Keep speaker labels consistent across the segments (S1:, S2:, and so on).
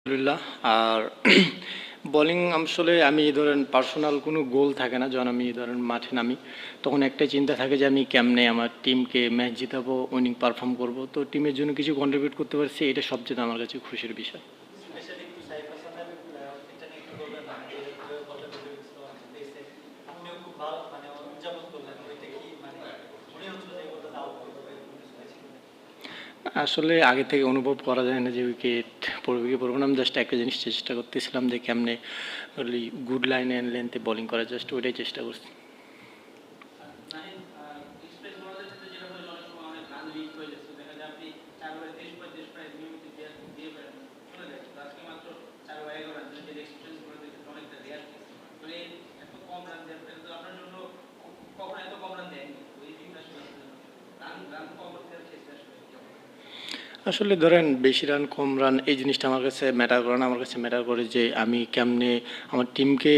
S1: আলহামদুলিল্লাহ। আর বোলিং আসলে আমি ধরেন পার্সোনাল কোনো গোল থাকে না। যখন আমি ধরেন মাঠে নামি তখন একটাই চিন্তা থাকে যে আমি কেমনে আমার টিমকে ম্যাচ জিতাবো, উইনিং পারফর্ম করব। তো টিমের জন্য কিছু কন্ট্রিবিউট করতে পারছি, এটা সবচেয়ে আমার কাছে খুশির বিষয়। আসলে আগে থেকে অনুভব করা যায় না যে উইকেট পড়বে কি পড়বে না। আমি জাস্ট একটা জিনিস চেষ্টা করতেছিলাম যে কেমনে গুড লাইন অ্যান্ড লেন্থে বোলিং করা, জাস্ট ওইটাই চেষ্টা করছি। আসলে ধরেন বেশি রান কম রান এই জিনিসটা আমার কাছে ম্যাটার করে না। আমার কাছে ম্যাটার করে যে আমি কেমনে আমার টিমকে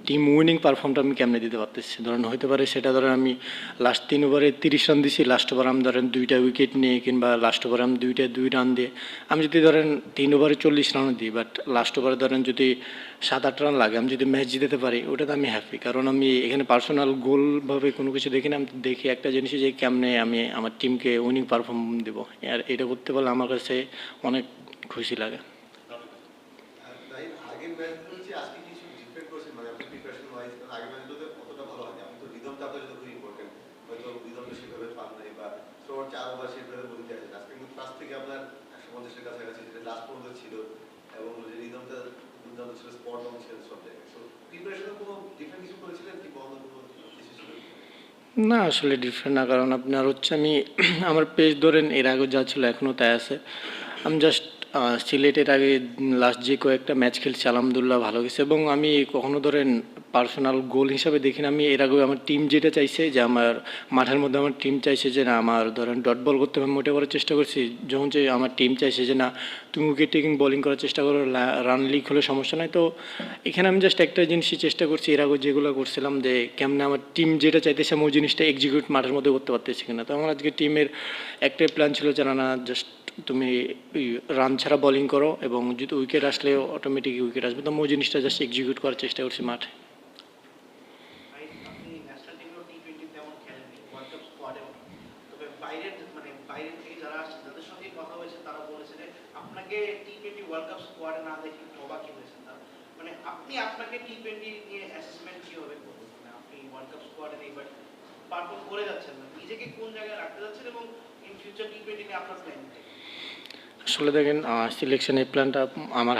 S1: টিম উইনিং পারফর্মটা আমি কেমনে দিতে পারতেছি। ধরেন হতে পারে সেটা ধরেন আমি লাস্ট 3 ওভারে 30 রান দিছি, লাস্ট ওভার আমি ধরেন 2টা উইকেট নিয়ে, কিংবা লাস্ট ওভারে আমি 2 রান দিয়ে আমি যদি ধরেন 3 ওভারে 40 রানও দিই, বাট লাস্ট ওভারে ধরেন যদি 7-8 রান লাগে, আমি যদি ম্যাচ জিতাতে পারি ওটাতে আমি হ্যাপি। কারণ আমি এখানে পার্সোনাল গোলভাবে কোনো কিছু দেখি না। আমি দেখি একটা জিনিসই যে কেমনে আমি আমার টিমকে উইনিং পারফর্ম দেবো, আর এটা করতে পারলে আমার কাছে অনেক খুশি লাগে। না, আসলে ডিফারেন্ট না, কারণ আপনার হচ্ছে আমি আমার পেজ ধরেন এর আগে যা ছিল এখনও তাই আছে। আমি জাস্ট সিলেটের আগে লাস্ট যে কয়েকটা ম্যাচ খেলছি আলহামদুলিল্লাহ ভালো গেছে, এবং আমি কখনো ধরেন পার্সোনাল গোল হিসাবে দেখি না। আমি এর আগে আমার টিম যেটা চাইছে যে আমার মাঠের মধ্যে আমার টিম চাইছে যে না আমার ধরেন ডট বল করতে আমি মোটে করার চেষ্টা করছি। যখন যে আমার টিম চাইছে যে না তুমি উইকেট টেকিং বোলিং করার চেষ্টা করো, রান লিক হলে সমস্যা নাই। তো এখানে আমি জাস্ট একটা জিনিসই চেষ্টা করছি এর আগে যেগুলো করছিলাম, যে কেমনে আমার টিম যেটা চাইতেছে আমি ওই জিনিসটা এক্সিকিউট মাঠের মধ্যে করতে পারতেছি কিনা। তো আমার আজকে টিমের একটাই প্ল্যান ছিল যে না জাস্ট তুমি রান ছাড়া বোলিং করো, এবং যদি উইকেট আসলে অটোমেটিক উইকেট আসবে। তো আমি ওই জিনিসটা জাস্ট এক্সিকিউট করার চেষ্টা করছি মাঠে। আসলে দেখেন সিলেকশনের প্ল্যানটা আমার